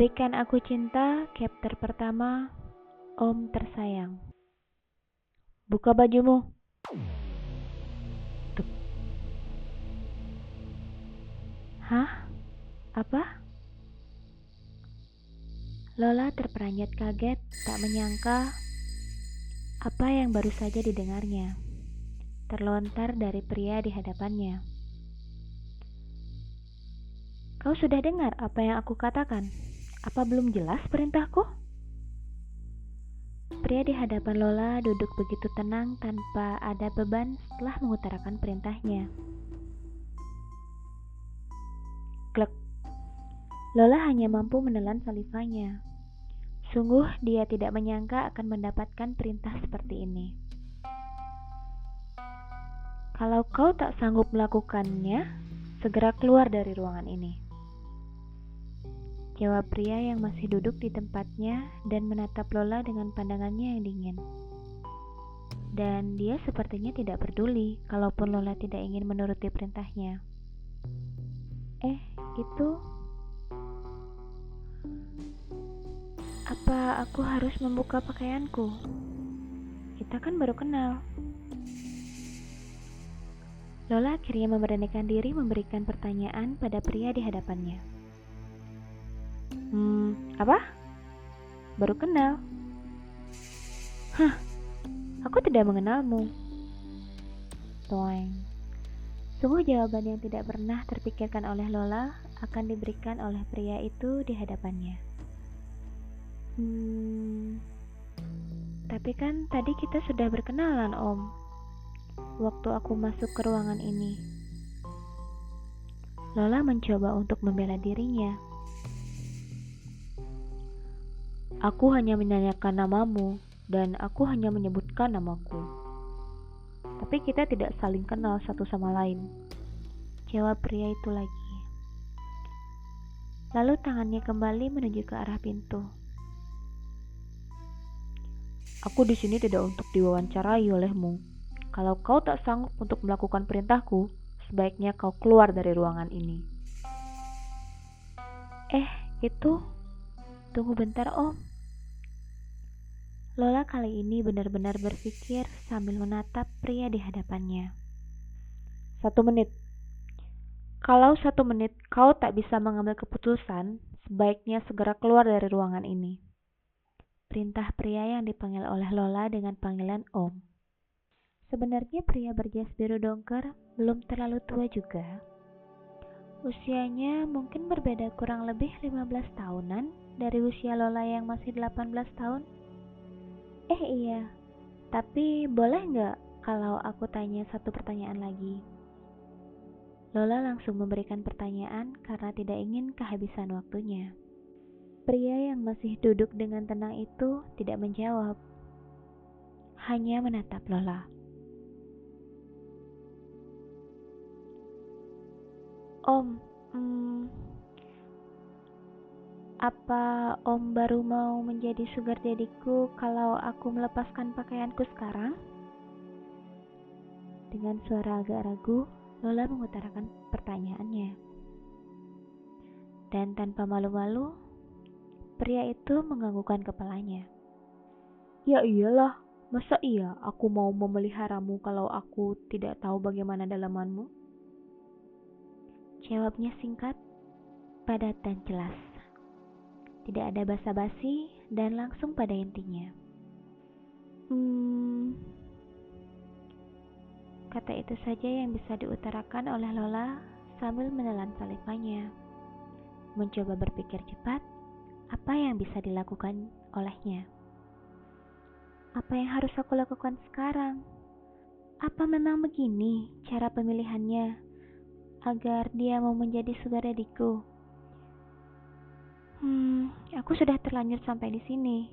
Berikan aku cinta, chapter pertama, Om tersayang. Buka bajumu. Tuh. Hah? Apa? Lola terperanjat kaget, tak menyangka apa yang baru saja didengarnya terlontar dari pria di hadapannya. Kau sudah dengar apa yang aku katakan? Apa belum jelas perintahku? Pria di hadapan Lola duduk begitu tenang tanpa ada beban setelah mengutarakan perintahnya. Glek. Lola hanya mampu menelan salivanya. Sungguh dia tidak menyangka akan mendapatkan perintah seperti ini. Kalau kau tak sanggup melakukannya, segera keluar dari ruangan ini. Jawab pria yang masih duduk di tempatnya dan menatap Lola dengan pandangannya yang dingin. Dan dia sepertinya tidak peduli kalaupun Lola tidak ingin menuruti perintahnya. Itu... Apa aku harus membuka pakaianku? Kita kan baru kenal. Lola akhirnya memberanikan diri memberikan pertanyaan pada pria di hadapannya. Apa? Baru kenal? Hah, aku tidak mengenalmu. Toeng. Sungguh jawaban yang tidak pernah terpikirkan oleh Lola akan diberikan oleh pria itu di hadapannya. Tapi kan tadi kita sudah berkenalan, Om. Waktu aku masuk ke ruangan ini. Lola mencoba untuk membela dirinya. Aku hanya menanyakan namamu, dan aku hanya menyebutkan namaku. Tapi kita tidak saling kenal satu sama lain. Jawab pria itu lagi. Lalu tangannya kembali menuju ke arah pintu. Aku di sini tidak untuk diwawancarai olehmu. Kalau kau tak sanggup untuk melakukan perintahku, sebaiknya kau keluar dari ruangan ini. Tunggu bentar, Om. Lola kali ini benar-benar berpikir sambil menatap pria di hadapannya. 1 menit. Kalau 1 menit kau tak bisa mengambil keputusan, sebaiknya segera keluar dari ruangan ini. Perintah pria yang dipanggil oleh Lola dengan panggilan Om. Sebenarnya pria berjas biru dongker belum terlalu tua juga. Usianya mungkin berbeda kurang lebih 15 tahunan dari usia Lola yang masih 18 tahun. Iya, tapi boleh nggak kalau aku tanya satu pertanyaan lagi? Lola langsung memberikan pertanyaan karena tidak ingin kehabisan waktunya. Pria yang masih duduk dengan tenang itu tidak menjawab, hanya menatap Lola. Om, apa Om baru mau menjadi sugar daddy-ku kalau aku melepaskan pakaianku sekarang? Dengan suara agak ragu, Lola mengutarakan pertanyaannya. Dan tanpa malu-malu, pria itu menganggukkan kepalanya. Ya iyalah, masa iya aku mau memeliharamu kalau aku tidak tahu bagaimana dalamanmu? Jawabnya singkat, padat dan jelas. Tidak ada basa-basi dan langsung pada intinya. Kata itu saja yang bisa diutarakan oleh Lola sambil menelan salivanya. Mencoba berpikir cepat, apa yang bisa dilakukan olehnya? Apa yang harus aku lakukan sekarang? Apa memang begini cara pemilihannya agar dia mau menjadi sugar daddy-ku? Aku sudah terlanjur sampai di sini.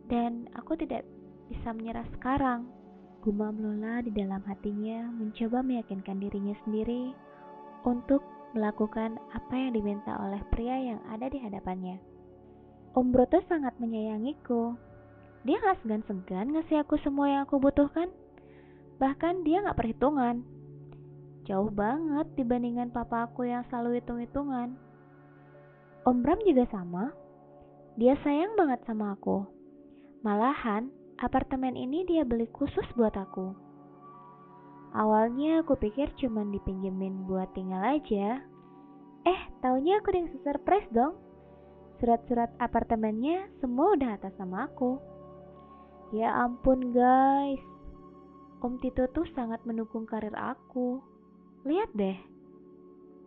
Dan aku tidak bisa menyerah sekarang. Gumam Lola di dalam hatinya mencoba meyakinkan dirinya sendiri untuk melakukan apa yang diminta oleh pria yang ada di hadapannya. Om Broto sangat menyayangiku. Dia gak segan-segan ngasih aku semua yang aku butuhkan. Bahkan dia gak perhitungan. Jauh banget dibandingkan papa aku yang selalu hitung-hitungan. Om Bram juga sama. Dia sayang banget sama aku. Malahan, apartemen ini dia beli khusus buat aku. Awalnya aku pikir cuman dipinjemin buat tinggal aja. Taunya aku yang surprise dong. Surat-surat apartemennya semua udah atas nama aku. Ya ampun guys, Om Tito tuh sangat mendukung karir aku. Lihat deh,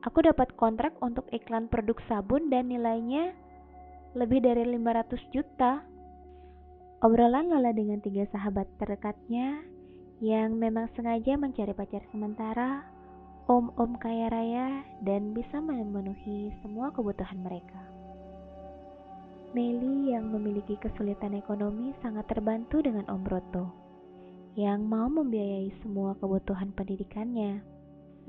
aku dapat kontrak untuk iklan produk sabun dan nilainya lebih dari 500 juta. Obrolan Lola dengan 3 sahabat terdekatnya yang memang sengaja mencari pacar sementara, om-om kaya raya dan bisa memenuhi semua kebutuhan mereka. Meli yang memiliki kesulitan ekonomi sangat terbantu dengan Om Broto yang mau membiayai semua kebutuhan pendidikannya.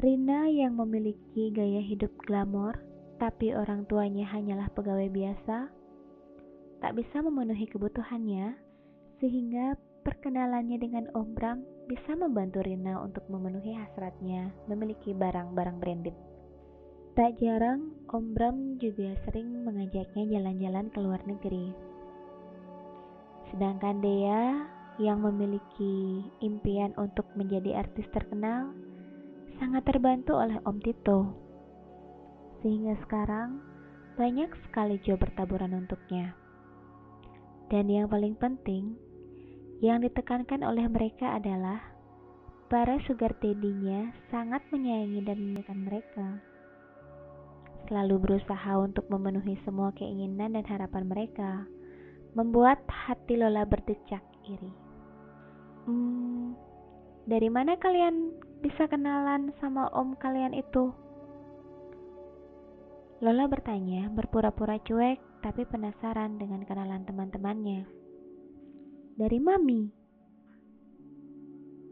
Rina yang memiliki gaya hidup glamor tapi orang tuanya hanyalah pegawai biasa, tak bisa memenuhi kebutuhannya, sehingga perkenalannya dengan Om Bram bisa membantu Rina untuk memenuhi hasratnya memiliki barang-barang branded. Tak jarang, Om Bram juga sering mengajaknya jalan-jalan ke luar negeri. Sedangkan Dea yang memiliki impian untuk menjadi artis terkenal sangat terbantu oleh Om Tito. Sehingga sekarang banyak sekali job bertaburan untuknya. Dan yang paling penting, yang ditekankan oleh mereka adalah para sugar daddy-nya sangat menyayangi dan memuliakan mereka. Selalu berusaha untuk memenuhi semua keinginan dan harapan mereka, membuat hati Lola berdecak iri. Dari mana kalian bisa kenalan sama om kalian itu? Lola bertanya, berpura-pura cuek tapi penasaran dengan kenalan teman-temannya. Dari Mami.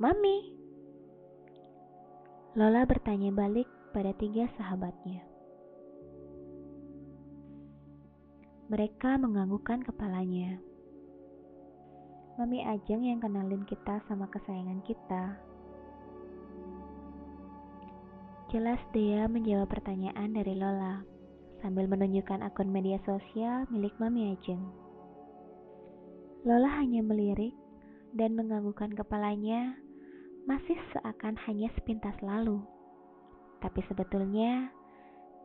Mami? Lola bertanya balik pada 3 sahabatnya. Mereka menganggukkan kepalanya. Mami Ajeng yang kenalin kita sama kesayangan kita. Jelas Dea menjawab pertanyaan dari Lola sambil menunjukkan akun media sosial milik Mami Ajeng. Lola hanya melirik dan menganggukkan kepalanya, masih seakan hanya sepintas lalu. Tapi sebetulnya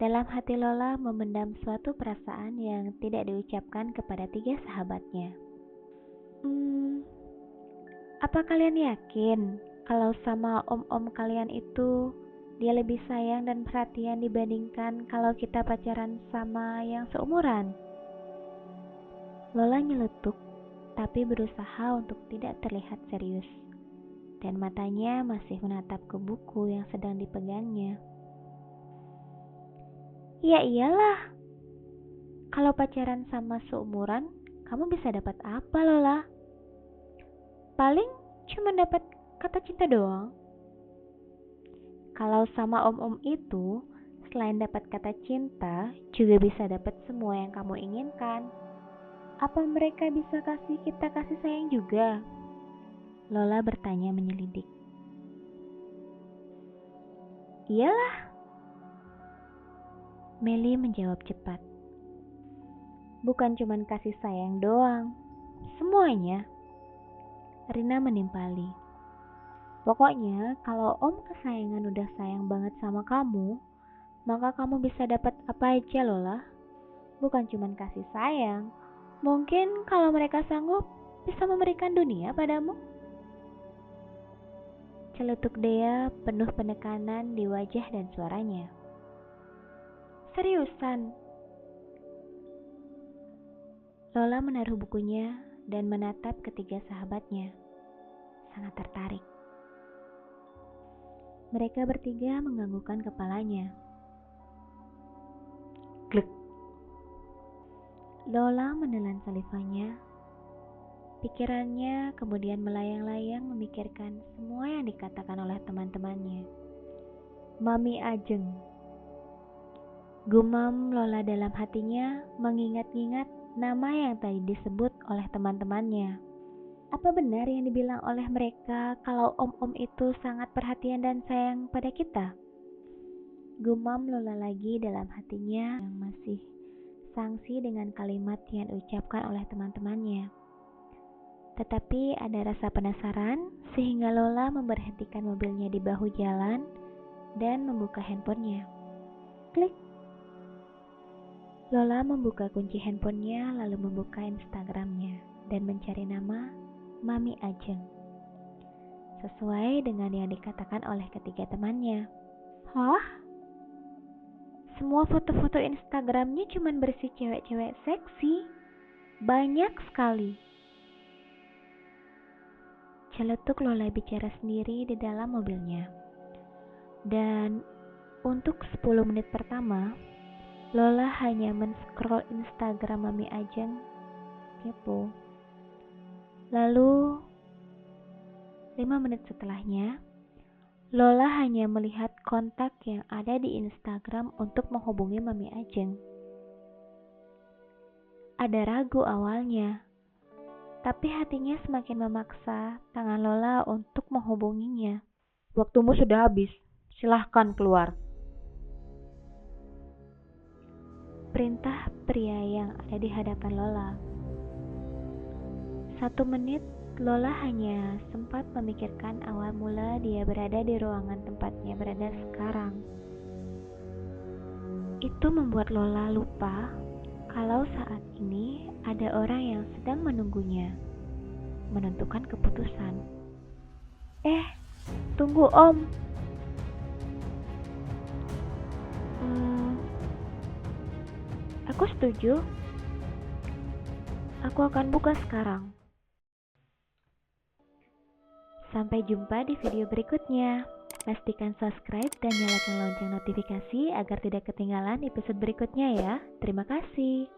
dalam hati Lola memendam suatu perasaan yang tidak diucapkan kepada 3 sahabatnya. Apa kalian yakin kalau sama om-om kalian itu dia lebih sayang dan perhatian dibandingkan kalau kita pacaran sama yang seumuran? Lola nyeletuk tapi berusaha untuk tidak terlihat serius, dan matanya masih menatap ke buku yang sedang dipegangnya. Ya iyalah, kalau pacaran sama seumuran, kamu bisa dapat apa Lola? Paling cuma dapat kata cinta doang. Kalau sama om-om itu, selain dapat kata cinta, juga bisa dapat semua yang kamu inginkan. Apa mereka bisa kasih kita kasih sayang juga? Lola bertanya menyelidik. Iyalah, Meli menjawab cepat. Bukan cuma kasih sayang doang, semuanya. Rina menimpali. Pokoknya kalau om kesayangan udah sayang banget sama kamu, maka kamu bisa dapat apa aja Lola. Bukan cuma kasih sayang, mungkin kalau mereka sanggup bisa memberikan dunia padamu. Celetuk Dea penuh penekanan di wajah dan suaranya. Seriusan? Lola menaruh bukunya dan menatap ketiga sahabatnya. Sangat tertarik. Mereka bertiga menganggukkan kepalanya. Glek. Lola menelan salivanya. Pikirannya kemudian melayang-layang memikirkan semua yang dikatakan oleh teman-temannya. Mami Ajeng. Gumam Lola dalam hatinya mengingat-ingat nama yang tadi disebut oleh teman-temannya. Apa benar yang dibilang oleh mereka kalau om-om itu sangat perhatian dan sayang pada kita? Gumam Lola lagi dalam hatinya yang masih sanksi dengan kalimat yang diucapkan oleh teman-temannya. Tetapi ada rasa penasaran sehingga Lola memberhentikan mobilnya di bahu jalan dan membuka handphonenya. Klik. Lola membuka kunci handphonenya lalu membuka Instagramnya dan mencari nama Mami Ajeng. Sesuai dengan yang dikatakan oleh ketiga temannya. Hah? Semua foto-foto Instagramnya cuma berisi cewek-cewek seksi. Banyak sekali. Celetuk Lola bicara sendiri di dalam mobilnya. Dan untuk 10 menit pertama, Lola hanya men-scroll Instagram Mami Ajeng. Kepo. Lalu 5 menit setelahnya, Lola hanya melihat kontak yang ada di Instagram untuk menghubungi Mami Ajeng. Ada ragu awalnya, tapi hatinya semakin memaksa tangan Lola untuk menghubunginya. Waktumu sudah habis, silahkan keluar. Perintah pria yang ada di hadapan Lola. 1 menit, Lola hanya sempat memikirkan awal mula dia berada di ruangan tempatnya berada sekarang. Itu membuat Lola lupa kalau saat ini ada orang yang sedang menunggunya, menentukan keputusan. Tunggu Om. Aku setuju. Aku akan buka sekarang. Sampai jumpa di video berikutnya. Pastikan subscribe dan nyalakan lonceng notifikasi agar tidak ketinggalan episode berikutnya ya. Terima kasih.